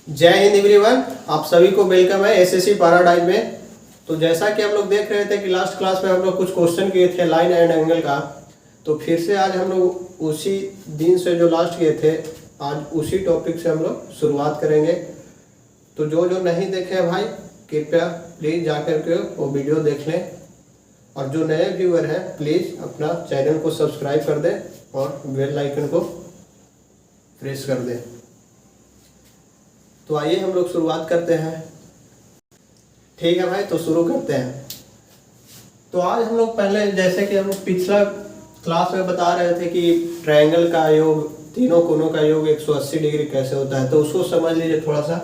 जय हिंद एवरीवन, आप सभी को वेलकम है एसएससी पैराडाइज में। तो जैसा कि हम लोग देख रहे थे कि लास्ट क्लास में हम लोग कुछ क्वेश्चन किए थे लाइन एंड एंगल का, तो फिर से आज हम लोग उसी दिन से जो लास्ट किए थे आज उसी टॉपिक से हम लोग शुरुआत करेंगे। तो जो जो नहीं देखे हैं भाई कृपया प्लीज़ जाकर के वो वीडियो देख लें, और जो नए व्यूअर हैं प्लीज़ अपना चैनल को सब्सक्राइब कर दें और बेल आइकन को प्रेस कर दें। तो आइए हम लोग शुरुआत करते हैं। ठीक है भाई, तो शुरू करते हैं। तो आज हम लोग पहले जैसे कि हम लोग पिछला क्लास में बता रहे थे कि ट्रायंगल का योग, तीनों कोनों का योग 180 डिग्री कैसे होता है, तो उसको समझ लीजिए थोड़ा सा।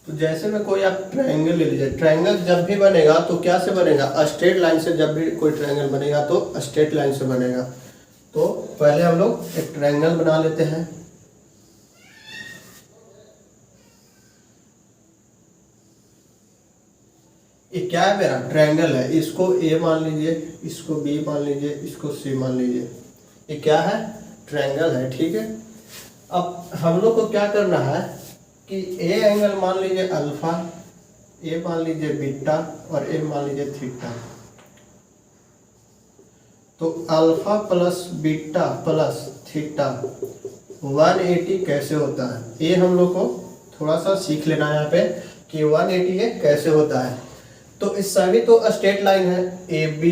तो जैसे में कोई आप ट्रायंगल ले लीजिए, ट्रायंगल जब भी बनेगा तो क्या से बनेगा, स्ट्रेट लाइन से। जब भी कोई ट्रायंगल बनेगा तो स्ट्रेट लाइन से बनेगा। तो पहले हम लोग एक ट्रायंगल बना लेते हैं। ये क्या है, मेरा ट्रायंगल है। इसको ए मान लीजिए, इसको बी मान लीजिए, इसको सी मान लीजिए। ये क्या है, ट्रायंगल है। ठीक है, अब हम लोग को क्या करना है कि ए एंगल मान लीजिए अल्फा, ए मान लीजिए बीटा और ए मान लीजिए थीटा। तो alpha plus beta plus theta 180 कैसे होता है, ये हम लोग को थोड़ा सा सीख लेना है यहाँ पे कि 180 ये कैसे होता है। तो इस सभी तो स्ट्रेट लाइन है, ए बी,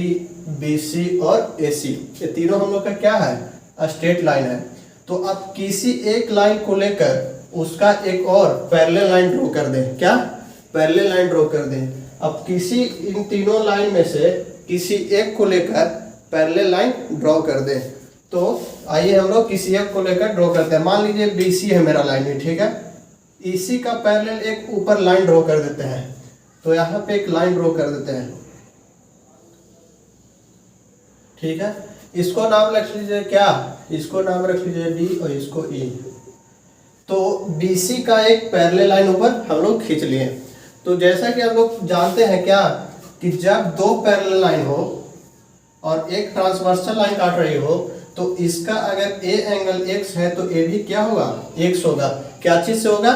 बी सी और ए सी, ये तीनों हम लोग का क्या है, स्ट्रेट लाइन है। तो अब किसी एक लाइन को लेकर उसका एक और पैरेलल लाइन ड्रॉ कर दें। क्या, पैरेलल लाइन ड्रॉ कर दें। अब किसी इन तीनों लाइन में से किसी एक को लेकर पैरेलल लाइन ड्रॉ कर दें। तो आइए हम लोग किसी एक को लेकर ड्रॉ करते हैं। मान लीजिए बी सी है मेरा लाइन में, ठीक है। इसी का पैरेलल एक ऊपर लाइन ड्रॉ कर देते हैं। तो यहाँ पे एक लाइन ड्रॉ कर देते हैं, ठीक है। इसको नाम रख लीजिए क्या, इसको नाम रख लीजिए डी और इसको ई। तो BC का एक पैरेलल लाइन ऊपर हम लोग खींच लिए। तो जैसा कि हम लोग जानते हैं क्या कि जब दो पैरेलल लाइन हो और एक ट्रांसवर्सल लाइन काट रही हो तो इसका अगर ए एंगल x है तो ए भी क्या होगा, x होगा। क्या चीज से होगा,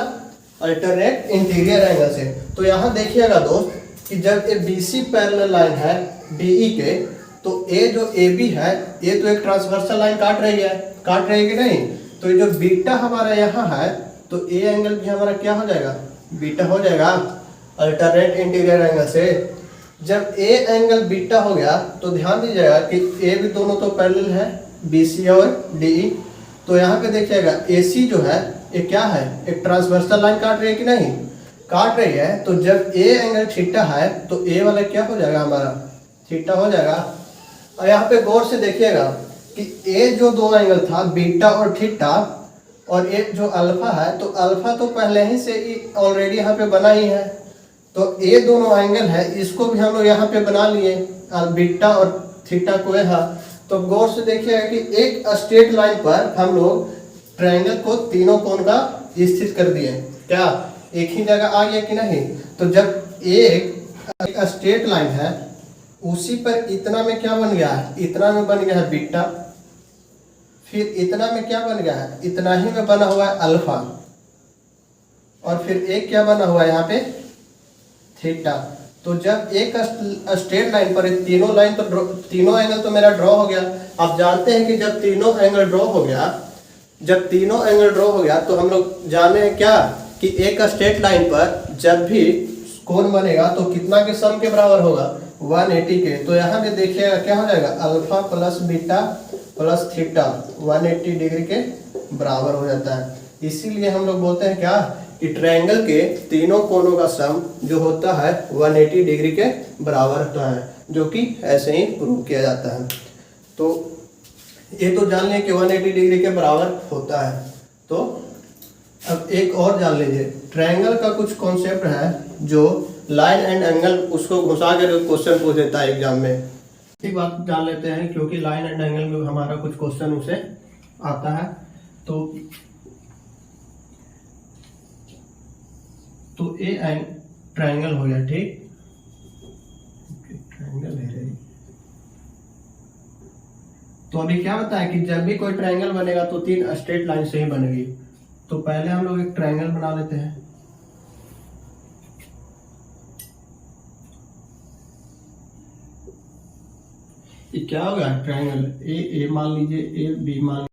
अल्टरनेट इंटीरियर एंगल से। तो यहाँ देखिएगा दोस्त कि जब ये BC पैरेलल लाइन है DE के, तो ए जो AB है ये तो एक ट्रांसवर्सल लाइन काट रही है कि नहीं। तो ये जो बीटा हमारा यहाँ है तो ए एंगल भी हमारा क्या हो जाएगा, बीटा हो जाएगा अल्टरनेट इंटीरियर एंगल से। जब ए एंगल बीटा हो गया तो ध्यान दीजिएगा कि ए भी दोनों तो पैरेलल है, BC और DE। तो यहाँ पे देखिएगा AC जो है ये क्या है, एक ट्रांसवर्सल लाइन काट रही है कि नहीं, काट रही है। तो जब ए एंगल थीटा है तो ए वाला क्या हो जाएगा, हमारा थीटा हो जाएगा। और यहाँ पे गौर से देखिएगा कि ए जो दो एंगल था बीटा और थीटा, और ए जो अल्फा है तो अल्फा तो पहले ही से ऑलरेडी यहाँ पे बना ही है। तो ए दोनों एंगल है, इसको भी हम लोग यहाँ पे बना लिए, बीटा और थीटा को यहाँ। तो गौर से देखिएगा कि एक स्ट्रेट लाइन पर हम लोग ट्रायंगल को तीनों कोण का स्थित कर दिए। क्या एक ही जगह आ गया कि नहीं। तो जब एक स्ट्रेट लाइन है उसी पर इतना में क्या बन गया है, इतना में बन गया है बीटा, फिर इतना में क्या बन गया है, इतना ही में बना हुआ है अल्फा, और फिर एक क्या बना हुआ है यहाँ पे थीटा। तो जब एक स्ट्रेट लाइन पर तीनों लाइन तो तीनों एंगल तो मेरा ड्रॉ हो गया। आप जानते हैं कि जब तीनों एंगल ड्रॉ हो गया, तो हम लोग जाने हैं क्या कि एक स्ट्रेट लाइन पर जब भी कोण बनेगा तो कितना के सम के बराबर होगा, 180 के। तो यहाँ पे देखिएगा क्या हो जाएगा, alpha plus beta plus theta 180 degree के बराबर हो जाता है। इसीलिए हम लोग बोलते हैं क्या कि ट्रायंगल के तीनों कोनों का सम जो होता है 180 डिग्री के बराबर होता है, जो कि ऐसे ही प्रूव किया जाता है। तो ये तो जान लें कि 180 डिग्री के बराबर होता है। तो अब एक और जान लीजिए, ट्रायंगल का कुछ कॉन्सेप्ट है जो लाइन एंड एंगल उसको घुसा कर क्वेश्चन पूछ देता है एग्जाम में। एक बात जान लेते हैं, क्योंकि लाइन एंड एंगल में हमारा कुछ क्वेश्चन उसे आता है। तो ए ट्रायंगल हो गया, ठीक, ट्रायंगल है। तो अभी क्या होता है कि जब भी कोई ट्रायंगल बनेगा तो तीन स्ट्रेट लाइन से ही बनेगी। तो पहले हम लोग एक ट्रायंगल बना लेते हैं। ये क्या हो गया, ट्रायंगल ए मान लीजिए, ए बी मान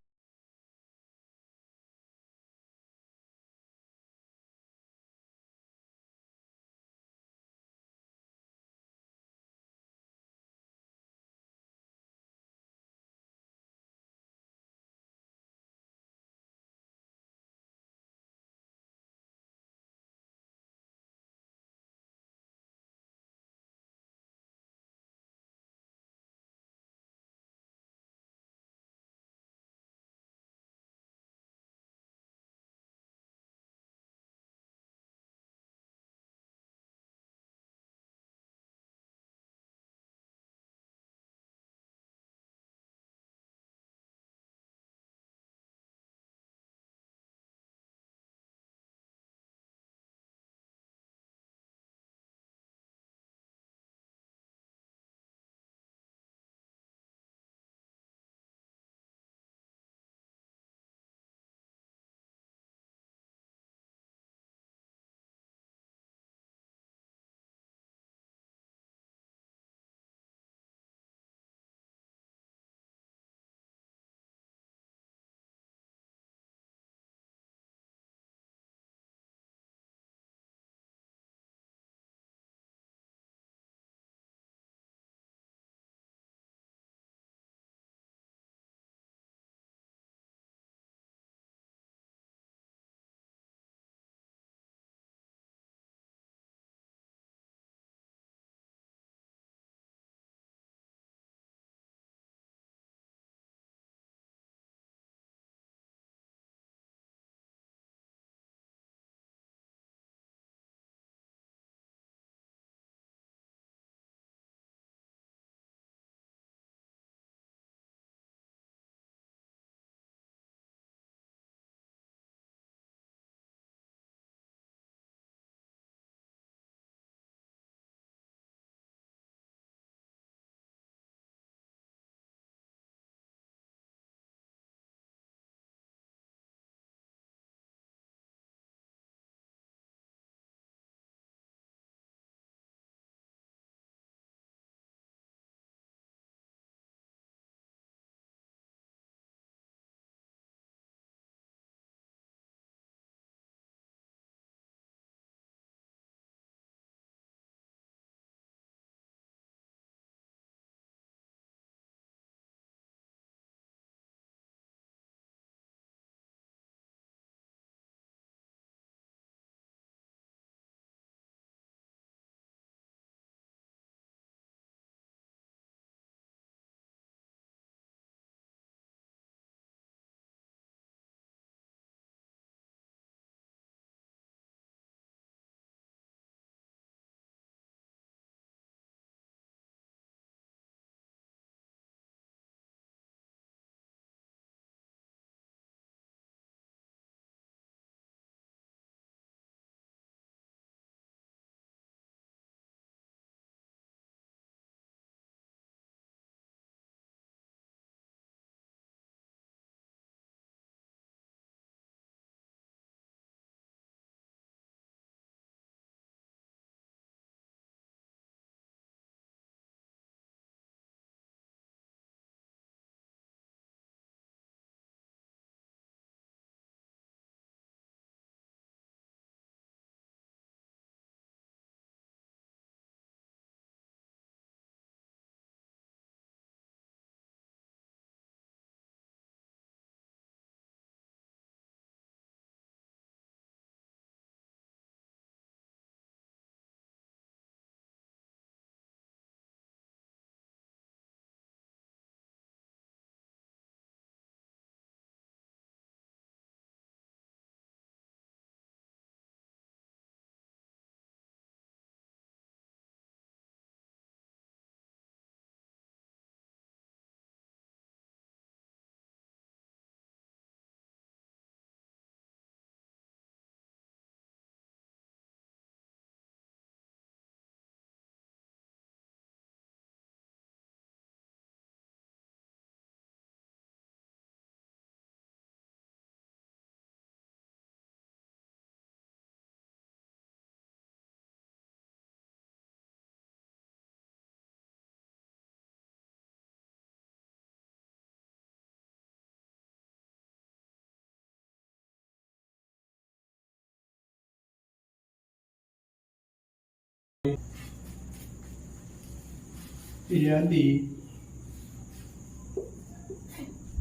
यदि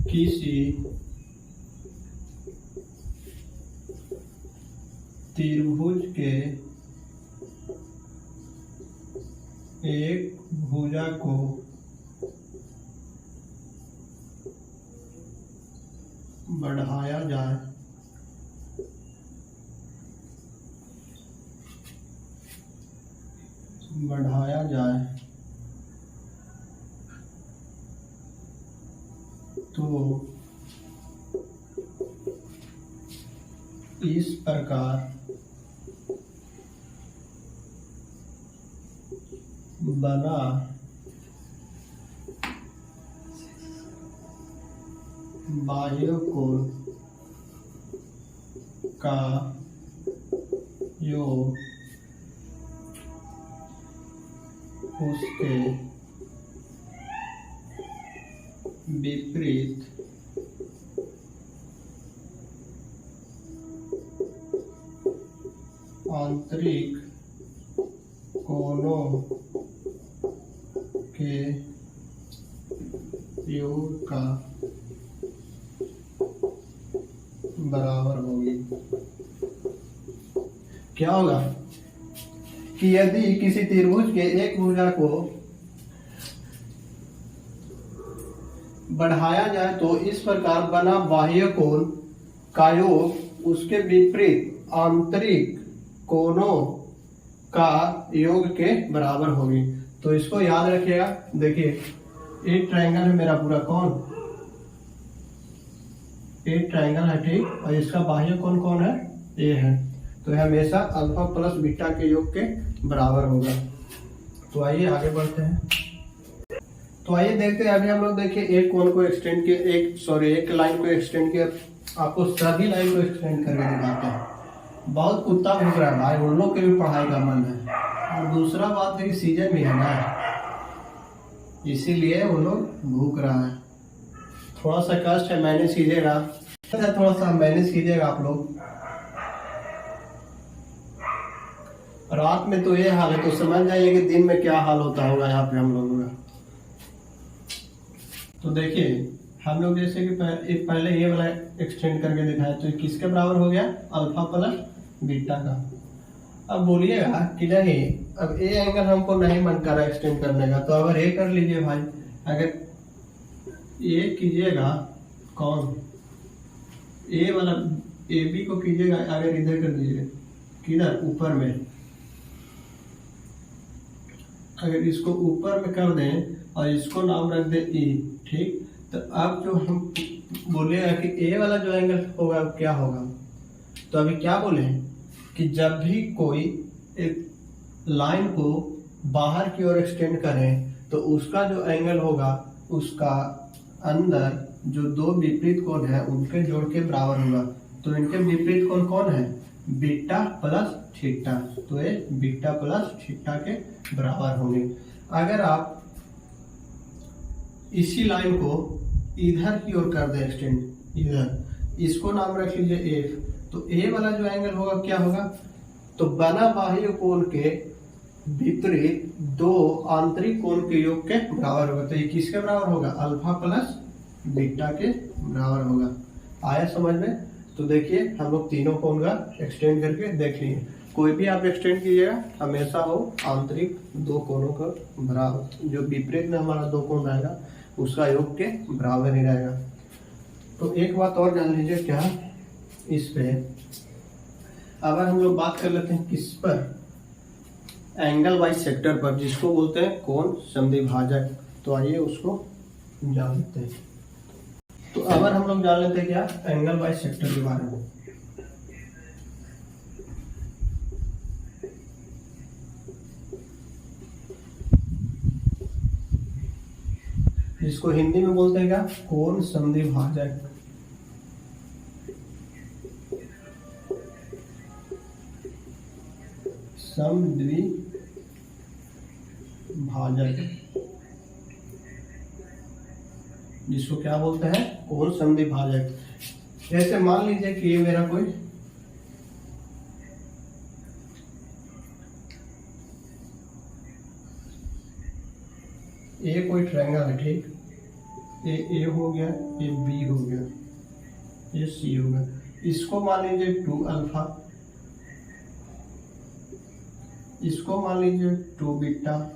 किसी त्रिभुज के एक भुजा को बढ़ाया जाए तो इस प्रकार बना बाह्य कोण का योग उसके विपरीत आंतरिक कोणों के योग का बराबर होगी। क्या होगा कि यदि किसी त्रिभुज के एक भुजा को बढ़ाया जाए तो इस प्रकार बना बाह्य कोण का योग उसके विपरीत आंतरिक कोणों का योग के बराबर होगी। तो इसको याद रखिएगा। देखिए एक ट्रायंगल है मेरा पूरा कौन, एक ट्रायंगल है ठीक, और इसका बाह्य कोण कौन है, ए है। तो यह हमेशा अल्फा प्लस बीटा के योग के बराबर होगा। तो आइए आगे बढ़ते हैं। तो आइए देखते हैं। अभी हम लोग देखिए एक कोण को एक्सटेंड किया, एक लाइन को एक्सटेंड किया। आपको सभी लाइन को एक्सटेंड करके दिखाते हैं। बहुत कुत्ता भूख रहा है भाई, उन लोग के भी पढ़ाई का मन है। और दूसरा बात है कि सीजन भी है ना, इसीलिए वो लोग भूख रहा है। थोड़ा सा कष्ट है, मैनेज कीजिएगा, थोड़ा सा मैनेज कीजिएगा आप लोग। रात में तो ये हाल है, तो समझ जाइए कि दिन में क्या हाल होता होगा यहाँ पे हम लोगों का। तो देखिए हम लोग जैसे कि पहले ये वाला एक्सटेंड करके दिखाया, तो किसके बराबर हो गया, अल्फा प्लस बीटा का। अब बोलिएगा कि नहीं, अब ए एंगल हमको नहीं मन कर रहा एक्सटेंड करने का, तो अगर ए कर लीजिए भाई। अगर ए कीजिएगा कौन, ए वाला ए बी को कीजिएगा, अगर इधर कर दीजिए, किधर, ऊपर में। अगर इसको ऊपर में कर दें और इसको नाम रख दें ई, ठीक। तो अब जो हम बोलेगा कि ए वाला जो एंगल होगा क्या होगा, तो अभी क्या बोले कि जब भी कोई एक लाइन को बाहर की ओर एक्सटेंड करें तो उसका जो एंगल होगा उसका अंदर जो दो विपरीत कोण है उनके जोड़ के बराबर होगा। तो इनके विपरीत कोण कौन है, बीटा प्लस थीटा। तो ये बीटा प्लस थीटा के बराबर होंगे। अगर आप इसी लाइन को इधर की ओर कर दे एक्सटेंड, इधर, इसको नाम रख लीजिए एफ, तो ए वाला जो एंगल होगा क्या होगा, तो बना बाह्य कोण के विपरीत दो आंतरिक कोण के योग के बराबर होगा। तो ये किसके बराबर होगा, अल्फा प्लस बीटा के बराबर होगा। आया समझ में। तो देखिए हम लोग तीनों कोण का एक्सटेंड करके देख लिए। कोई भी आप एक्सटेंड कीजिएगा हमेशा वो आंतरिक दो कोणों का बराबर, जो विपरीत में हमारा दो कोण रहेगा उसका योग के बराबर ही रहेगा। तो एक बात और जान लीजिए, क्या इस पे अगर हम लोग बात कर लेते हैं किस पर, एंगल बाई सेक्टर पर, जिसको बोलते हैं कोण समद्विभाजक। तो आइए उसको जान लेते हैं। तो अगर हम लोग जान लेते हैं क्या, एंगल बाई सेक्टर के बारे में। जिसको हिंदी में बोलते हैं क्या, कोण समद्विभाजक। समद्विभाजक जिसको क्या बोलते हैं, कोण समद्विभाजक। जैसे मान लीजिए कि ये मेरा कोई ए कोई ट्रायंगल है, ठीक, ए हो गया, ये बी हो गया, ये सी हो गया। इसको मान लीजिए 2 अल्फा, इसको मान लीजिए 2 बीटा,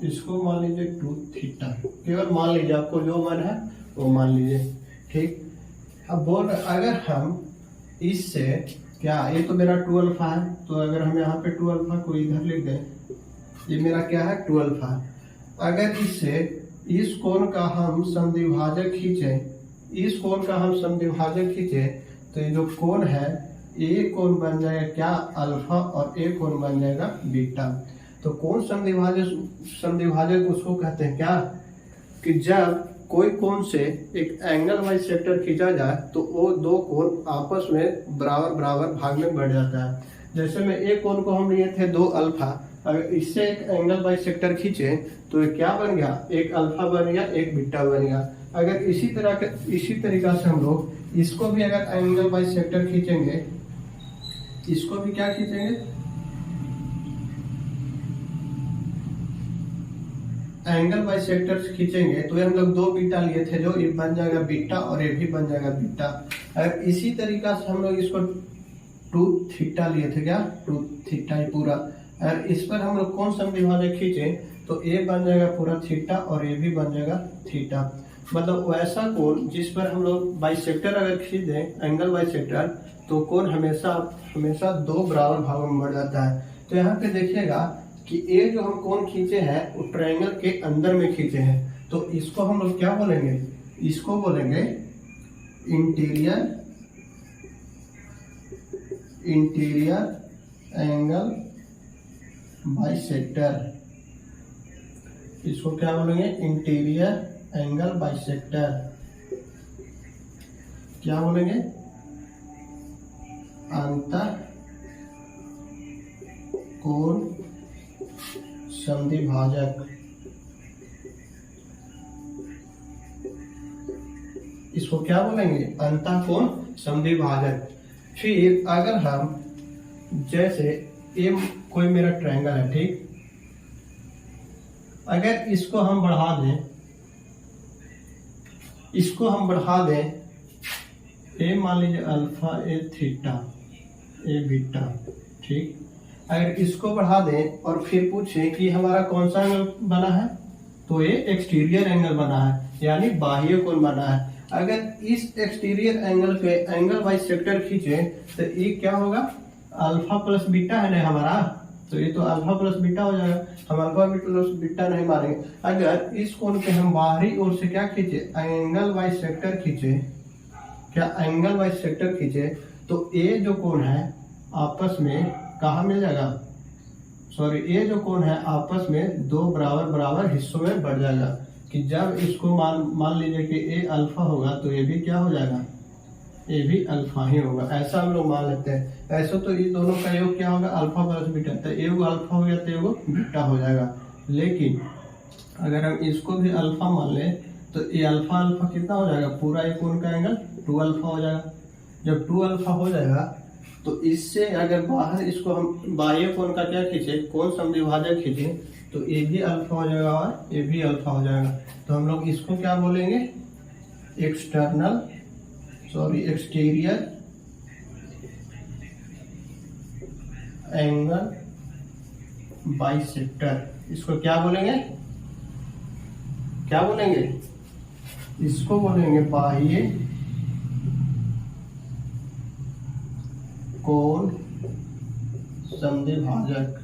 इसको मान लीजिए 2 थीटा। केवल मान लीजिए, आपको जो मन है वो मान लीजिए, ठीक। अब बोल रहे अगर हम इससे क्या, ये तो मेरा 2 अल्फा है, तो अगर हम यहाँ पे 2 अल्फा को इधर लिख दें, ये मेरा क्या है 2 अल्फा। अगर इससे इस कोण का हम समद्विभाजक खींचे, इस कोण का हम समद्विभाजक खींचे, तो ये जो कोण है ए कोण बन जाएगा क्या अल्फा, और ए कोण बन जाएगा बीटा। तो कोण समद्विभाजक उसको कहते हैं क्या, कि जब कोई कोण से एक एंगल बाइसेक्टर खींचा जाए तो वो दो कोण आपस में बराबर बराबर भाग में बढ़ जाता है। जैसे में एक कोण को हम लिए थे 2 अल्फा, अगर इससे एक एंगल बाइसेक्टर खींचे तो ये क्या बन गया, एक अल्फा बन गया, एक बीटा बन गया। अगर इसी तरीका से हम लोग इसको भी अगर एंगल बाइसेक्टर खींचेंगे, इसको भी क्या खींचेंगे, एंगल बाइसेक्टर्स खींचेंगे, तो ये हम लोग 2 बीटा लिए थे, जो ये बन जाएगा बीटा और ये भी बन जाएगा बीटा। अगर इसी तरीका से हम लोग इसको 2 थीटा लिए थे, क्या 2 थीटा ही पूरा। अगर इस पर हम लोग कौन सा विभाजक खींचे तो ए बन जाएगा पूरा थीटा और ये भी बन जाएगा थीटा। मतलब वैसा कोण जिस पर हम लोग बाइसेक्टर अगर खींच दें, एंगल बाइसेक्टर, तो कोण हमेशा 2 बराबर भागों में बढ़ जाता है। तो यहाँ पे देखिएगा कि ये जो हम कोण खींचे हैं वो ट्रायंगल के अंदर में खींचे हैं, तो इसको हम लोग क्या बोलेंगे, इसको बोलेंगे इंटीरियर एंगल बाइसेक्टर। इसको क्या बोलेंगे, इंटीरियर एंगल बाइसेक्टर। क्या बोलेंगे, अंतः कोण समद्विभाजक। इसको क्या बोलेंगे, अंतःकोण समद्विभाजक। फिर अगर हम जैसे ये कोई मेरा ट्रायंगल है, ठीक, अगर इसको हम बढ़ा दें, ए मान लीजिए अल्फा, ए थीटा, ए बीटा, ठीक। अगर इसको बढ़ा दें और फिर पूछे कि हमारा कौन सा एंगल बना है, तो ये एक्सटीरियर एंगल बना है, यानी बाह्य कोण बना है। अगर इस एक्सटीरियर एंगल पे एंगल बाइसेक्टर खींचे तो ये क्या होगा, अल्फा प्लस बीटा है ना हमारा, तो ये तो अल्फा प्लस बीटा हो जाएगा। हम अल्फा प्लस बीटा नहीं मानेंगे। अगर इस कोण पे हम बाहरी ओर से क्या खींचे, एंगल बाइसेक्टर खींचे, क्या एंगल बाइसेक्टर खींचे, तो ये जो कोण है आपस में कहाँ मिल जाएगा, सॉरी, ये जो कोण है आपस में 2 बराबर बराबर हिस्सों में बढ़ जाएगा। कि जब इसको मान लीजिए कि ए अल्फा होगा तो ये भी क्या हो जाएगा, ये भी अल्फा ही होगा, ऐसा हम लोग मान लेते हैं। ऐसा तो ये दोनों का योग क्या होगा, अल्फा प्लस बीटा, तो एगो अल्फा हो गया तो एगो बीटा हो जाएगा। लेकिन अगर हम इसको भी अल्फा मान लें तो ये अल्फा अल्फा कितना हो जाएगा, पूरा एक कोण का एंगल 2 अल्फा हो जाएगा। जब 2 अल्फा हो जाएगा तो इससे अगर बाहर इसको हम बाह्य कोण का क्या खींचे, कोण समद्विभाजक खींचे, तो ये भी अल्फा हो जाएगा और ये भी अल्फा हो जाएगा। तो हम लोग इसको क्या बोलेंगे, एक्सटीरियर एंगल बाइसेक्टर। इसको क्या बोलेंगे, इसको बोलेंगे बाह्य कोण समद्विभाजक।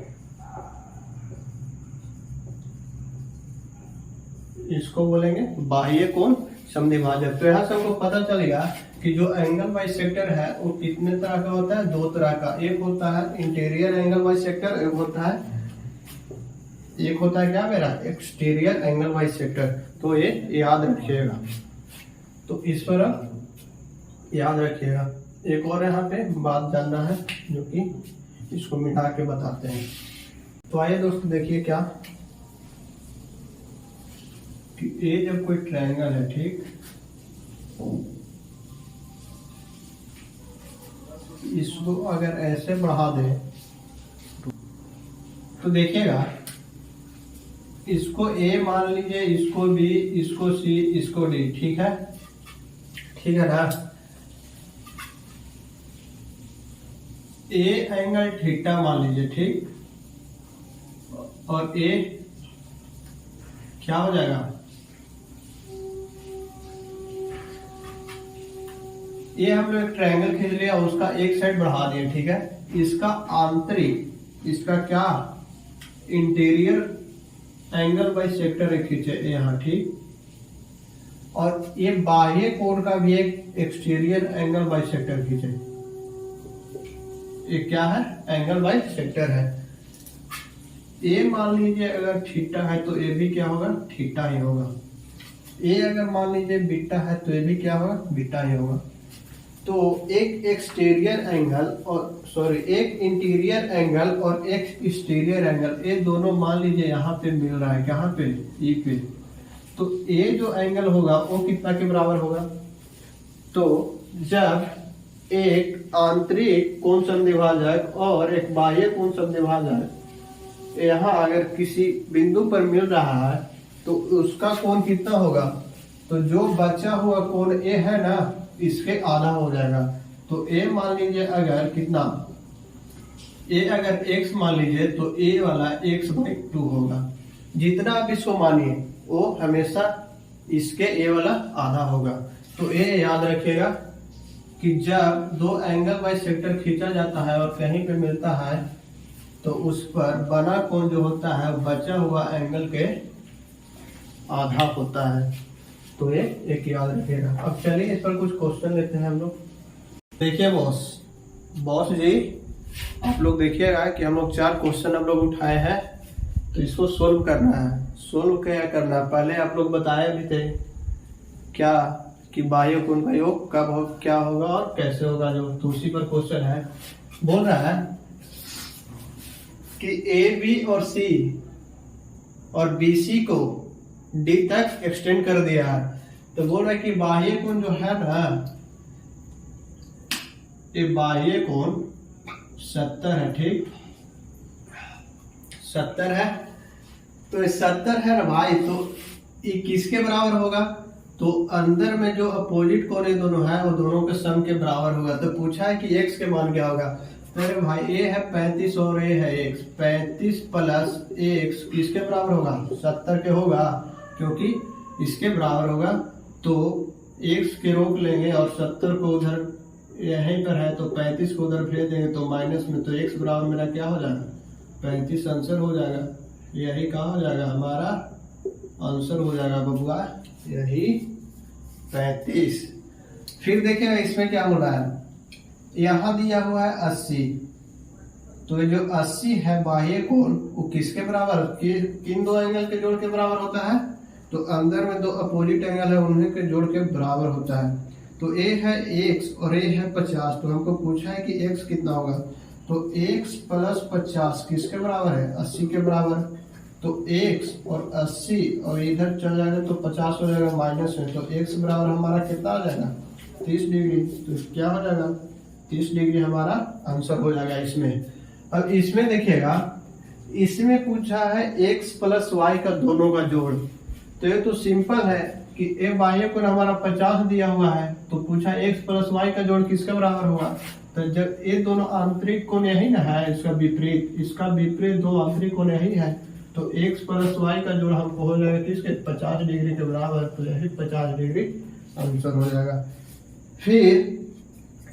इसको बोलेंगे बाह्य कोण समद्विभाजक। तो यहाँ से हमको पता चलेगा कि जो एंगल बाइसेक्टर है वो कितने तरह का होता है, 2 तरह का। एक होता है इंटीरियर एंगल बाइसेक्टर, एक होता है क्या मेरा, एक्सटीरियर एंगल बाइसेक्टर। तो ये याद रखिएगा, तो इस पर याद रखिएगा। एक और यहाँ पे बात जानना है जो कि इसको मिटा के बताते हैं। तो आइए दोस्तों देखिए क्या, कि ये जब कोई ट्रायंगल है, ठीक, इसको अगर ऐसे बढ़ा दे तो देखिएगा इसको ए मान लीजिए, इसको बी, इसको सी, इसको डी। ठीक है, ठीक है ना। ए एंगल थीटा मान लीजिए, ठीक, और ए क्या हो जाएगा, ये हम लोग एक ट्रायंगल खींच लिया, उसका एक साइड बढ़ा दिया। ठीक है, इसका आंतरिक, इसका क्या, इंटीरियर एंगल बाई सेक्टर एक खींचे यहाँ, ठीक, और ये बाह्य कोण का भी एक एक्सटीरियर एंगल बाई सेक्टर खींचे। ये क्या है, एंगल बाई सेक्टर है। ए मान लीजिए अगर थीटा है तो ए भी क्या होगा, थीटा ही होगा। ए अगर मान लीजिए बीटा है तो ए भी क्या होगा, बीटा ही होगा। तो एक एक्सटीरियर एंगल और एक इंटीरियर एंगल और एक एक्सटीरियर एंगल, ये दोनों मान लीजिए यहाँ पे मिल रहा है, कहाँ पे, ई पे। तो ये जो एंगल होगा वो कितना के बराबर होगा, तो जब एक आंतरिक कोण समद्विभाजक और एक बाह्य कोण समद्विभाजक यहाँ अगर किसी बिंदु पर मिल रहा है तो उसका कोण कितना होगा, तो जो बचा हुआ कोण ए है ना, इसके आधा हो जाएगा। तो ए मान लीजिए अगर कितना, ए अगर x मान लीजिए तो ए वाला x/2 होगा। जितना आप इसको मानिए वो हमेशा इसके ए वाला आधा होगा। तो ए याद रखिएगा कि जब दो एंगल बाई सेक्टर खींचा जाता है और कहीं पे मिलता है तो उस पर बना कोण जो होता है बचा हुआ एंगल के आधा होता है। तो ये एक याद रखिएगा। अब चलिए इस पर कुछ क्वेश्चन लेते हैं हम लोग। देखिए बॉस जी, आप लोग देखिएगा कि हम लोग 4 क्वेश्चन हम लोग उठाए हैं, तो इसको सोल्व करना है। सोल्व क्या करना है, पहले आप लोग बताए भी थे क्या कि बाह्य कोण का योग कब हो, क्या होगा और कैसे होगा, जो तो उसी पर क्वेश्चन है। बोल रहा है कि ए बी और सी और बी सी को डी तक एक्सटेंड कर दिया है। तो बोल रहा है कि बाह्य कोण जो है ना, ये बाह्य कोण 70 है, ठीक, 70 है। तो 70 है ना भाई, तो ये किसके बराबर होगा, तो अंदर में जो अपोजिट कोण ये दोनों है वो दोनों के सम के बराबर होगा। तो पूछा है कि x के मान क्या होगा, तो भाई a है 35 और a है x, 35 प्लस x किसके बराबर होगा, 70 के होगा, क्योंकि इसके बराबर होगा। तो x के रोक लेंगे और 70 को उधर यहीं पर है, तो 35 को उधर भेज देंगे तो माइनस में, तो x बराबर मेरा क्या हो जाएगा, 35 आंसर हो जाएगा। यही कहाँ हो जाएगा, हमारा आंसर हो जाएगा बबुआ, यही 35। फिर देखिएगा इसमें क्या हो रहा है, यहाँ दिया हुआ है 80, तो ये जो 80 है बाह्य कोण वो किसके बराबर, किन दो एंगल के जोड़ के बराबर होता है, तो अंदर में दो अपोजिट एंगल है उन्हीं के जोड़ के बराबर होता है। तो a है x और a है 50, तो हमको पूछा है कि x कितना होगा, तो x प्लस 50 किसके बराबर है, 80 के बराबर। तो x और 80 और इधर चल जाएगा तो 50 हो जाएगा माइनस में, तो x बराबर हमारा कितना आ जाएगा, 30 डिग्री। तो क्या हो जाएगा, 30 डिग्री हमारा आंसर हो जाएगा इसमें। अब इसमें देखिएगा, इसमें पूछा है x प्लस y का दोनों का जोड़, तो ये तो सिंपल है कि ए बाह्य कोण हमारा 50 दिया हुआ है, तो पूछा x प्लस y का जोड़ किसके बराबर होगा, तो जब ये दोनों आंतरिक कोण यही ना है, इसका विपरीत दो आंतरिक कोण यही है, तो x प्लस y का जोड़ हमको हो जाएगा किसके, 50 डिग्री के बराबर, तो यही 50 डिग्री आंसर हो जाएगा। फिर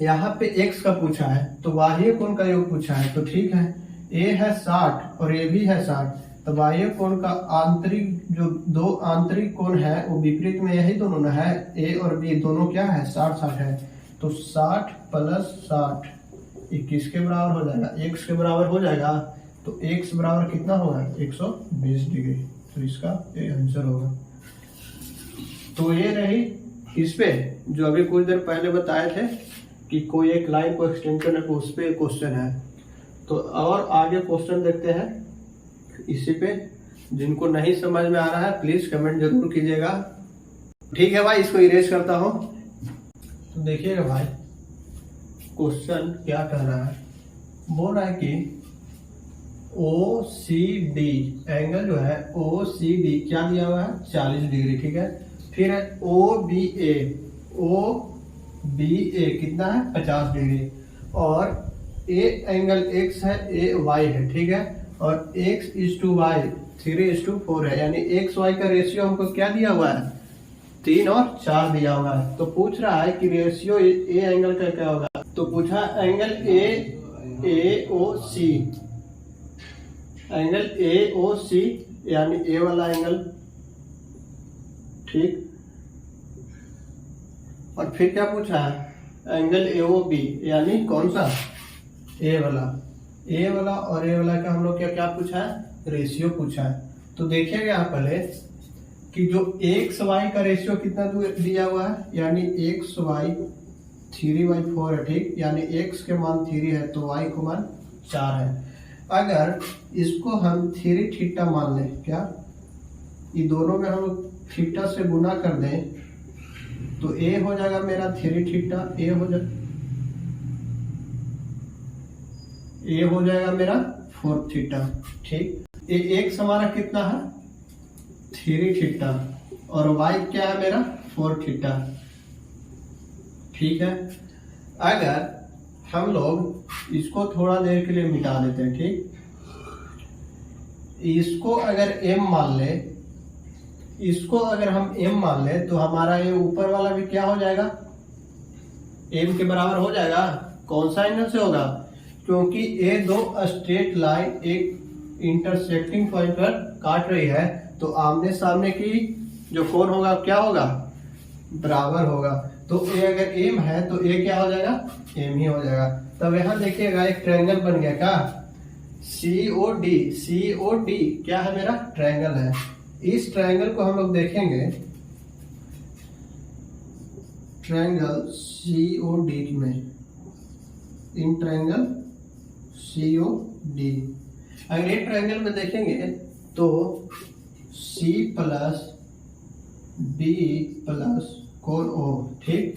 यहाँ पे x का पूछा है तो बाह्य कोण का योग पूछा है, तो ठीक है, a है 60 और a भी है 60, तो बाह्य कोण का आंतरिक जो दो आंतरिक कोण है वो विपरीत में यही दोनों ना है, a और b दोनों क्या है, 60-60 है। तो 60 प्लस 60 21 के बराबर हो जाएगा, x के बराबर हो जाएगा, तो x बराबर कितना होगा, 120 डिग्री। तो इसका ये आंसर होगा। तो ये रही इस पे जो अभी कुछ देर पहले बताए थे कि कोई एक लाइन को एक्सटेंड करने को, उस पे क्वेश्चन है। तो और आगे क्वेश्चन देखते हैं इसी पे। जिनको नहीं समझ में आ रहा है प्लीज कमेंट जरूर कीजिएगा। ठीक है भाई, इसको इरेज करता हूं। तो देखिएगा भाई क्वेश्चन क्या कह रहा है, बोल रहा है कि ओ सी डी, एंगल जो है ओ सी डी क्या दिया हुआ है 40 डिग्री, ठीक है। फिर है ओ बी ए, ओ बी ए कितना है 50 डिग्री। और ए एंगल एक्स है, ए वाई है, ठीक है। और एक्स इज टू वाई 3:4 है, यानी एक्स वाई का रेशियो हमको क्या दिया हुआ है 3 और 4 दिया हुआ है। तो पूछ रहा है कि रेशियो ए एंगल का क्या होगा। तो पूछा angle A O C, angle A ओ सी यानी ए वाला एंगल, ठीक। और फिर क्या पूछा है एंगल ए ओ बी यानी कौन सा ए वाला, ए वाला और ए वाला का हम लोग क्या क्या पूछा है रेशियो पूछा है। तो देखिएगा यहाँ पहले कि जो एक्स वाई का रेशियो कितना दिया हुआ है, यानी एक्स वाई 3/4 है, ठीक। यानी एक्स के मान 3 है तो वाई को मान 4 है। अगर इसको हम 3 थीटा मान लें, क्या ये दोनों में हम थीटा से गुना कर दें तो ए हो जाएगा मेरा 3 थीटा, ए हो जाएगा मेरा 4 थीटा, ठीक। ये एक्स हमारा कितना है 3 थीटा और वाई क्या है मेरा 4 थीटा, ठीक है। अगर हम लोग इसको थोड़ा देर के लिए मिटा देते हैं, ठीक। इसको अगर m मान ले, इसको अगर हम m मान ले तो हमारा ये ऊपर वाला भी क्या हो जाएगा m के बराबर हो जाएगा। कौन सा एंगल से होगा, क्योंकि ये दो स्ट्रेट लाइन एक इंटरसेक्टिंग पॉइंट पर काट रही है, तो आमने सामने की जो कोण होगा क्या होगा बराबर होगा। तो ए अगर m है तो ए क्या हो जाएगा m ही हो जाएगा। तब यहाँ देखिएगा एक ट्रायंगल बन गया क्या COD, COD क्या है मेरा ट्रायंगल है। इस ट्रायंगल को हम लोग देखेंगे, ट्रायंगल COD में, इन ट्रायंगल COD अगर ये ट्रायंगल में देखेंगे तो C प्लस B प्लस कोण O, ठीक,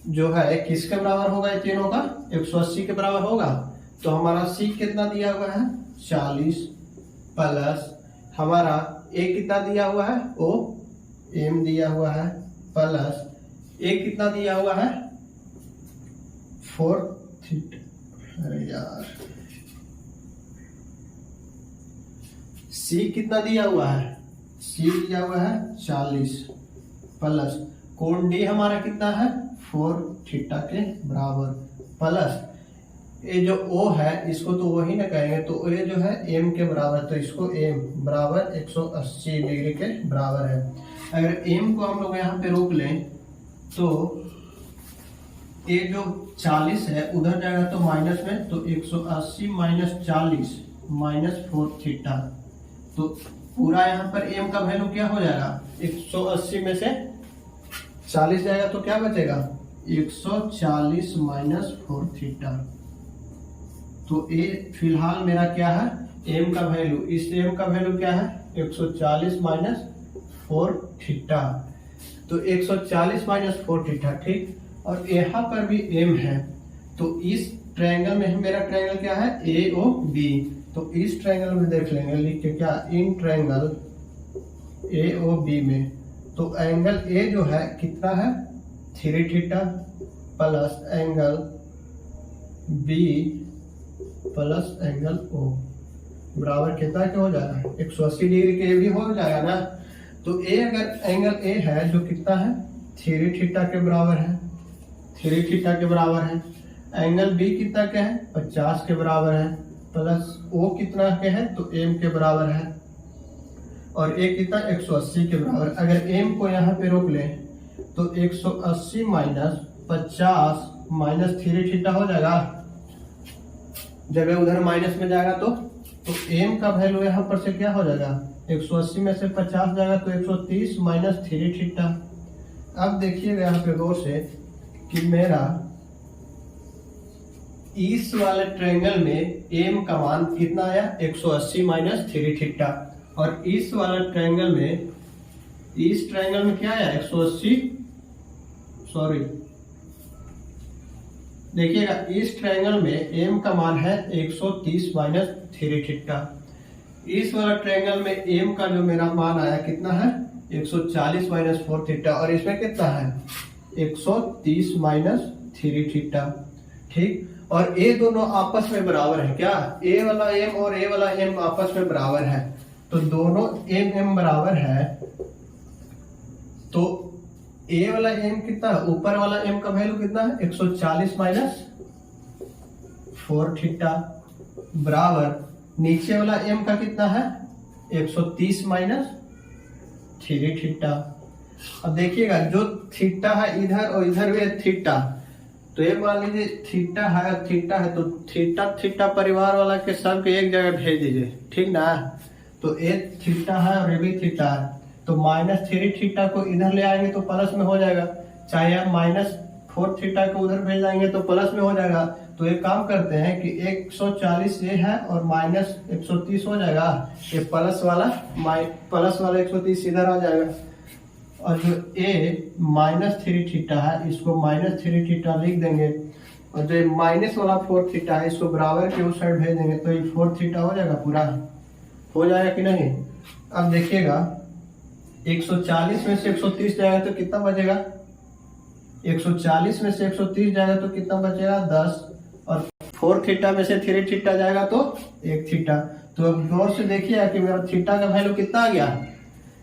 जो है किसके बराबर होगा, ये तीनों का 180 के बराबर होगा। तो हमारा C कितना दिया हुआ है 40 प्लस हमारा A कितना दिया हुआ है O M दिया हुआ है प्लस A कितना दिया हुआ है 4 थीटा, अरे यार C कितना दिया हुआ है, C दिया हुआ है 40 प्लस कोण D हमारा कितना है 4 थीटा के बराबर प्लस ये जो O है इसको तो वही ना कहेंगे, तो ये जो है M के बराबर, तो इसको M बराबर 180 डिग्री के बराबर है। अगर M को हम लोग यहाँ पे रोक लें तो ये जो 40 है उधर जाएगा तो माइनस में, तो 180 माइनस 40 माइनस 4 थीटा, तो पूरा यहाँ पर M का वैल्यू क्या हो जाएगा 180 में से 40 जाएगा तो क्या बचेगा 140 माइनस 4 थीटा। तो ये फिलहाल मेरा क्या है M का वैल्यू, इस M का वैल्यू क्या है 140 माइनस 4 थीटा, तो 140 माइनस 4 थीटा, ठीक। और यहाँ पर भी M है, तो इस ट्रायंगल में मेरा ट्रायंगल क्या है AOB, तो इस ट्रायंगल में देख लेंगे लिख के क्या इन ट्रायंगल AOB में, तो एंगल A जो है कितना है 3 theta plus angle B plus angle O बराबर कितना क्या हो जाएगा 180 डिग्री के भी हो जाएगा ना। तो A अगर एंगल A है जो कितना है 3 थीटा के बराबर है, 3 थीटा के बराबर है, एंगल B कितना क्या है 50 के बराबर है, प्लस O कितना के है तो M के बराबर है, और A कितना 180 के बराबर। अगर M को यहाँ पे रोक लें तो 180 माइनस 50 माइनस 3 थीटा हो जाएगा, जब उधर माइनस में जाएगा तो M का वैल्यू यहाँ पर से क्या हो जाएगा 180 में से 50 जाएगा तो 130 माइनस 3 थीटा। अब देखिएगा यहाँ पे गौर से कि मेरा इस वाले ट्रायंगल में M का मान कितना आया 180 माइनस 3 थीटा, और इस वाला ट्रायंगल में, इस ट्रायंगल में क्या आया 180, सॉरी देखिएगा इस ट्रायंगल में एम का मान है 130 माइनस 3 थीटा। इस वाला ट्रायंगल में एम का जो मेरा मान आया कितना है 140 माइनस 4 थीटा, और इसमें कितना है 130 माइनस 3 थीटा। ठीक, और ये दोनों आपस में बराबर है क्या, ए वाला एम और ए वाला एम आपस में बराबर है, तो दोनों एम एम बराबर है। तो ए वाला एम कितना है, ऊपर वाला एम का वैल्यू कितना है 140 माइनस 4 थीटा बराबर नीचे वाला एम का कितना है 130 माइनस 3 थीटा। अब देखिएगा जो थीटा है इधर और इधर भी थीटा, तो ये मान लीजिए थीटा है और थीटा है, तो थीटा थीटा परिवार वाला के सब के एक जगह भेज दीजिए, ठीक ना। तो एक थीटा है और ये भी थीटा है, तो -3 थीटा को इधर ले आएंगे तो प्लस में हो जाएगा, चाहे आप -4 थीटा को उधर भेज जाएंगे तो प्लस में हो जाएगा। तो एक काम करते हैं कि 140 ये है और -130 हो जाएगा, ये प्लस वाला 130 इधर आ जाएगा, और जो ए -3 थीटा है इसको -3 थीटा लिख देंगे, और जो माइनस वाला 4 थीटा है इसको बराबर के उस साइड भेज देंगे, तो ये 4 थीटा हो जाएगा, पूरा हो जाएगा कि नहीं। अब देखिएगा 140 में से 130 जाएगा तो कितना बचेगा, 140 में से 130 जाएगा तो कितना बचेगा 10, और 4 थीटा में से 3 थीटा जाएगा तो 1 थीटा। तो अब गौर से देखिए कि मेरा थीटा का वैल्यू कितना आ गया,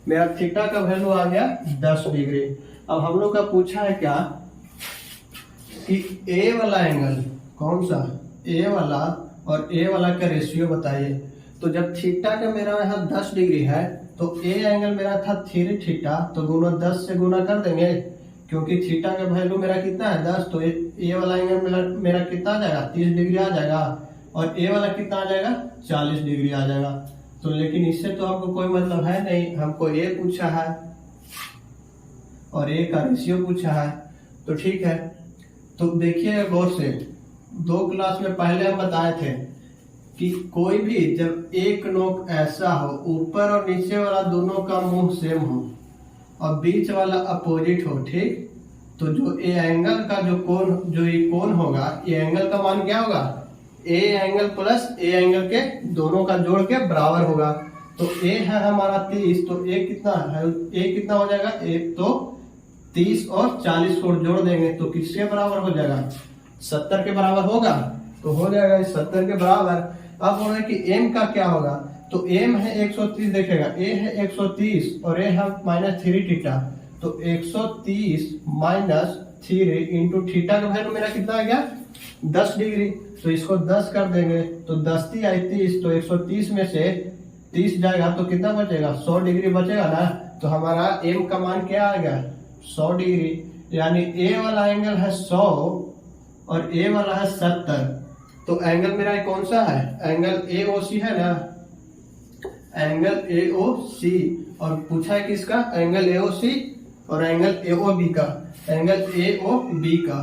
मेरा थीटा का वैल्यू आ गया 10 डिग्री। अब हम लोग का पूछा है क्या कि ए वाला एंगल कौन सा, ए वाला और ए वाला का रेशियो बताइए। तो जब थीटा का मेरा यहाँ 10 डिग्री है तो ए एंगल मेरा था 3 थीटा, तो गुना 10 से गुना कर देंगे, क्योंकि थीटा का वैल्यू मेरा कितना है 10, तो ए वाला एंगल मेरा कितना आ जाएगा 30 डिग्री आ जाएगा, और ए वाला कितना आ जाएगा 40 डिग्री आ जाएगा। तो लेकिन इससे तो हमको कोई मतलब है नहीं, हमको ए पूछा है और ए का रेशियो पूछा है, तो ठीक है। तो देखिए गौर से, 2 क्लास में पहले हम बताए थे कि कोई भी जब एक नोक ऐसा हो, ऊपर और नीचे वाला दोनों का मुंह सेम हो और बीच वाला अपोजिट हो, ठीक, तो जो ए एंगल का जो ये कोण होगा, ये एंगल का मान क्या होगा, A angle plus A angle के दोनों का जोड़ के बराबर होगा। तो ए है हमारा 30, तो ए कितना है, ए कितना हो जाएगा, एक तो 30 और 40 को जोड़ देंगे तो किसके बराबर हो जाएगा 70 के बराबर होगा, तो हो जाएगा 70 के बराबर। अब हो रहा है कि एम का क्या होगा, तो एम है 130, देखेगा ए है 130 और ए है -3 थीटा, तो 130 -3 इंटू थीटा का वैल्यू मेरा कितना आ गया 10 डिग्री, तो इसको 10 कर देंगे तो 10 × 30, तो 130 में से 30 जाएगा तो कितना बचेगा 100 डिग्री बचेगा ना। तो हमारा एम का मान क्या आ गया 100 डिग्री, यानी ए वाला एंगल है 100 और ए वाला है 70, तो एंगल मेरा कौन सा है, एंगल AOC है ना, एंगल AOC, और पूछा है किसका, एंगल AOC और एंगल AOB का, एंगल AOB का,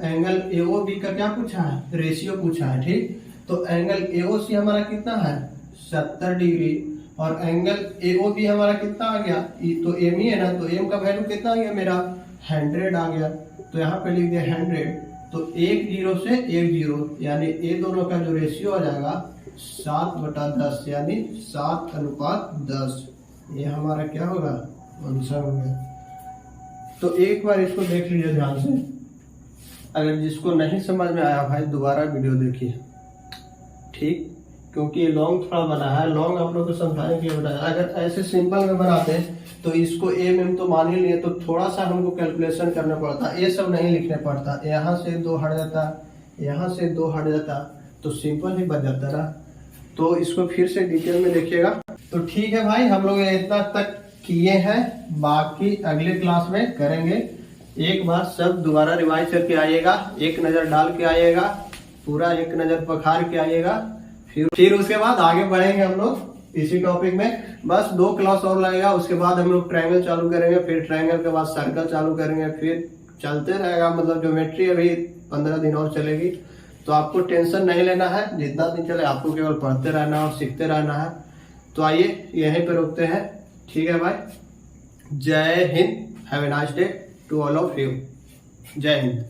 एंगल AOB का क्या पूछा है, रेशियो पूछा है, ठीक। तो एंगल AOC हमारा कितना है 70 डिग्री, और एंगल AOB हमारा कितना आ गया, तो एम ही है ना, तो एम का वैल्यू कितना आ गया मेरा 100 आ गया, तो यहाँ पे लिख दिया 100, तो 1 0 से 1 0, यानी ये दोनों का जो रेशियो आ जाएगा 7/10, यानी 7:10, ये हमारा क्या होगा आंसर हो गया। तो एक बार इसको देख लीजिए ध्यान से, अगर जिसको नहीं समझ में आया भाई दोबारा वीडियो देखिए, ठीक, क्योंकि ये लॉन्ग थोड़ा बना है, लॉन्ग आप लोग को समझाने के लिए बनाया। अगर ऐसे सिंपल में बनाते तो इसको एम तो मान ही लिए, तो थोड़ा सा हमको कैलकुलेशन करना पड़ता, ये सब नहीं लिखने पड़ता, यहाँ से 2 हट जाता, यहाँ से 2 हट जाता, तो सिंपल ही बच जाता ना। तो इसको फिर से डिटेल में देखिएगा। तो ठीक है भाई, हम लोग इतना तक किए हैं, बाकी अगले क्लास में करेंगे। एक बार सब दोबारा रिवाइज करके आइएगा, एक नज़र डाल के आइएगा, पूरा एक नज़र पखार के आइएगा, फिर उसके बाद आगे बढ़ेंगे हम लोग इसी टॉपिक में। बस 2 क्लास और लगेगा, उसके बाद हम लोग ट्रायंगल चालू करेंगे, फिर ट्रायंगल के बाद सर्कल चालू करेंगे, फिर चलते रहेगा, मतलब ज्योमेट्री अभी 15 दिन और चलेगी। तो आपको टेंशन नहीं लेना है, जितना दिन चले आपको केवल पढ़ते रहना और सीखते रहना है। तो आइए यहीं पे रुकते हैं, ठीक है भाई। जय Hind, have a nice day to all of you, जय हिंद।